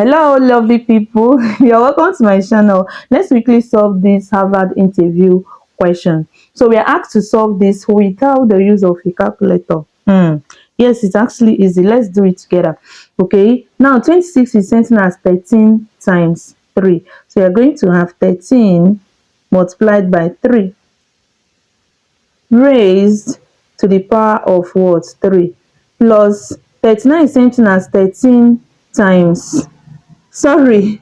Hello, lovely people. You're welcome to my channel. Let's quickly solve this Harvard interview question. So we are asked to solve this without the use of a calculator. Yes, it's actually easy. Let's do it together. Okay. Now 26 is sent as 13 times 3. So you're going to have 13 multiplied by 3 raised to the power of what? 3 plus 39 is sent as 13 times, sorry,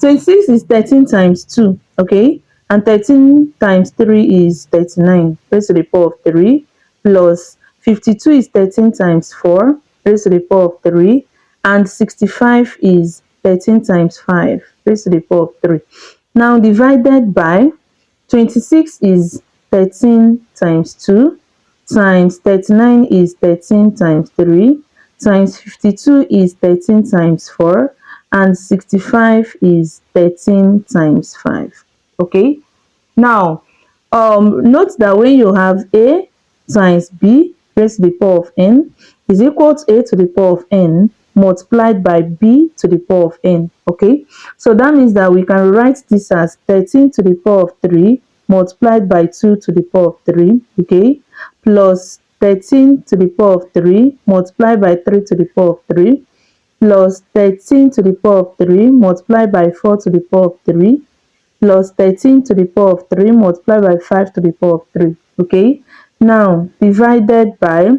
26 is 13 times 2, okay, and 13 times 3 is 39 raised to the power of 3 plus 52 is 13 times 4 raised to the power of 3, and 65 is 13 times 5 raised to the power of 3. Now divided by 26 is 13 times 2 times 39 is 13 times 3 times 52 is 13 times 4 and 65 is 13 times 5. Okay, now note that when you have a times b raised to the power of n is equal to a to the power of n multiplied by b to the power of n. Okay, so that means that we can write this as 13 to the power of 3 multiplied by 2 to the power of 3, okay, plus 13 to the power of 3 multiplied by 3 to the power of 3 plus 13 to the power of 3 multiplied by 4 to the power of 3 plus 13 to the power of 3 multiplied by 5 to the power of 3. Okay, now divided by,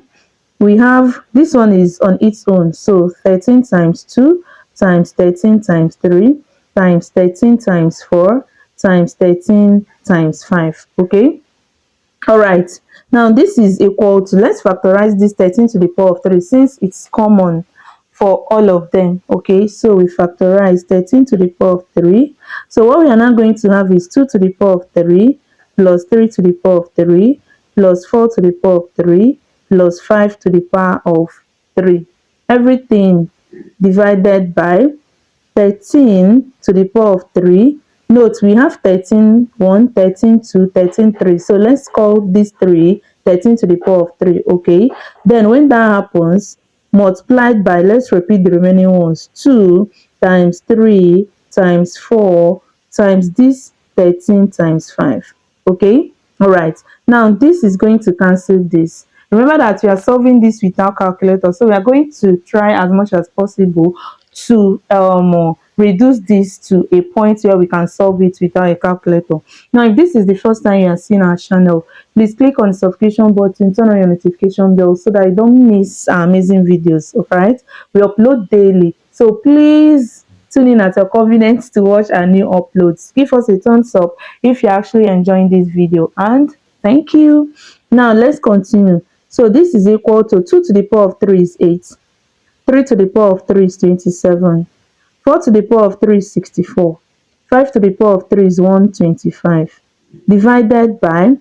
we have this one is on its own, so 13 times 2 times 13 times 3 times 13 times 4 times 13 times 5. Okay, all right, now this is equal to, let's factorize this 13 to the power of 3 since it's common for all of them. Okay, so we factorize 13 to the power of 3. So what we are now going to have is 2 to the power of 3 plus 3 to the power of 3 plus 4 to the power of 3 plus 5 to the power of 3. Everything divided by 13 to the power of 3. Note, we have 13 1, 13 2, 13 3. So let's call this 3 13 to the power of 3. Okay, then when that happens, multiplied by, let's repeat the remaining ones, 2 times 3 times 4 times this 13 times 5. Okay, all right, now this is going to cancel this. Remember that we are solving this without calculator, so we are going to try as much as possible to reduce this to a point where we can solve it without a calculator. Now, if this is the first time you are seeing our channel, please click on the subscription button, turn on your notification bell so that you don't miss our amazing videos. All right, we upload daily, so please tune in at your convenience to watch our new uploads. Give us a thumbs up if you're actually enjoying this video, and thank you. Now let's continue. So this is equal to 2 to the power of 3 is 8, 3 to the power of 3 is 27, 4 to the power of 3 is 64, 5 to the power of 3 is 125, divided by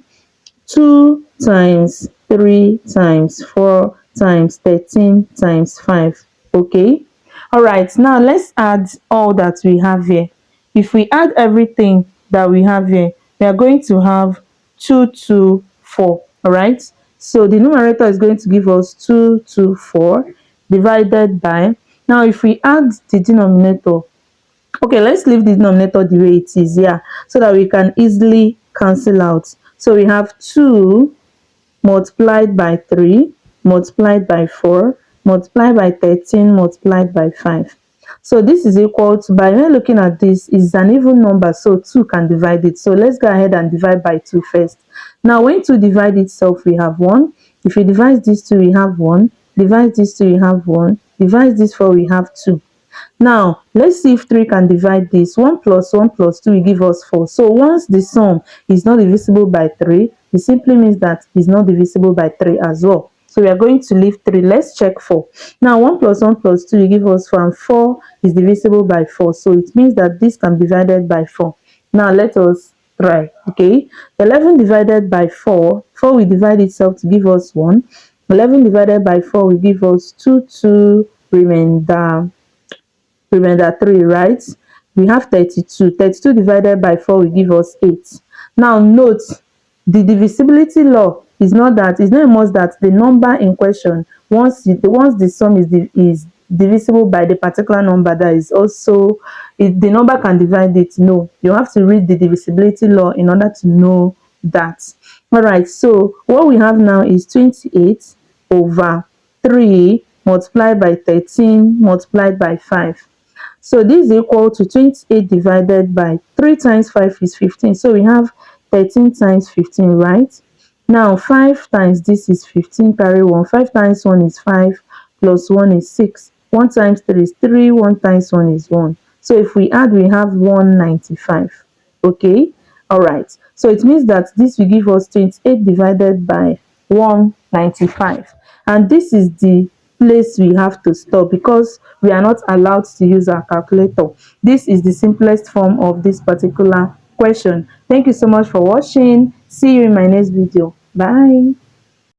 2 times 3 times 4 times 13 times 5. Okay, all right, now let's add all that we have here. If we add everything that we have here, we are going to have 2 to 4. All right, so the numerator is going to give us 2 to 4 divided by, now if we add the denominator, okay, let's leave the denominator the way it is here so that we can easily cancel out. So we have 2 multiplied by 3 multiplied by 4 multiplied by 13 multiplied by 5. So this is equal to, by when looking at this, is an even number, so 2 can divide it. So let's go ahead and divide by 2 first. Now when 2 divide itself, we have 1. If we divide this 2, we have 1. Divide this 2, we have 1. Divide this 4, we have 2. Now let's see if 3 can divide this. 1 plus 1 plus 2 will give us 4. So once the sum is not divisible by 3, it simply means that it's not divisible by 3 as well. So we are going to leave 3. Let's check 4. Now 1 plus 1 plus 2 will give us 4, and 4 is divisible by 4. So it means that this can be divided by 4. Now let us try. Okay, 11 divided by 4, 4 will divide itself to give us 1. 11 divided by 4 will give us 2 remainder 3, right? We have 32. 32 divided by 4 will give us 8. Now note, the divisibility law is not that, it's not a must that the number in question, once the sum is divisible by the particular number that is also, the number can divide it. No, you have to read the divisibility law in order to know that. All right, so what we have now is 28 over 3 multiplied by 13 multiplied by 5. So this is equal to 28 divided by 3 times 5 is 15. So we have 13 times 15, right? Now 5 times this is 15, carry 1. 5 times 1 is 5, plus 1 is 6. 1 times 3 is 3, 1 times 1 is 1. So if we add, we have 195. Okay? Alright. So it means that this will give us 28 divided by 195. And this is the place we have to stop because we are not allowed to use our calculator. This is the simplest form of this particular question. Thank you so much for watching. See you in my next video. Bye.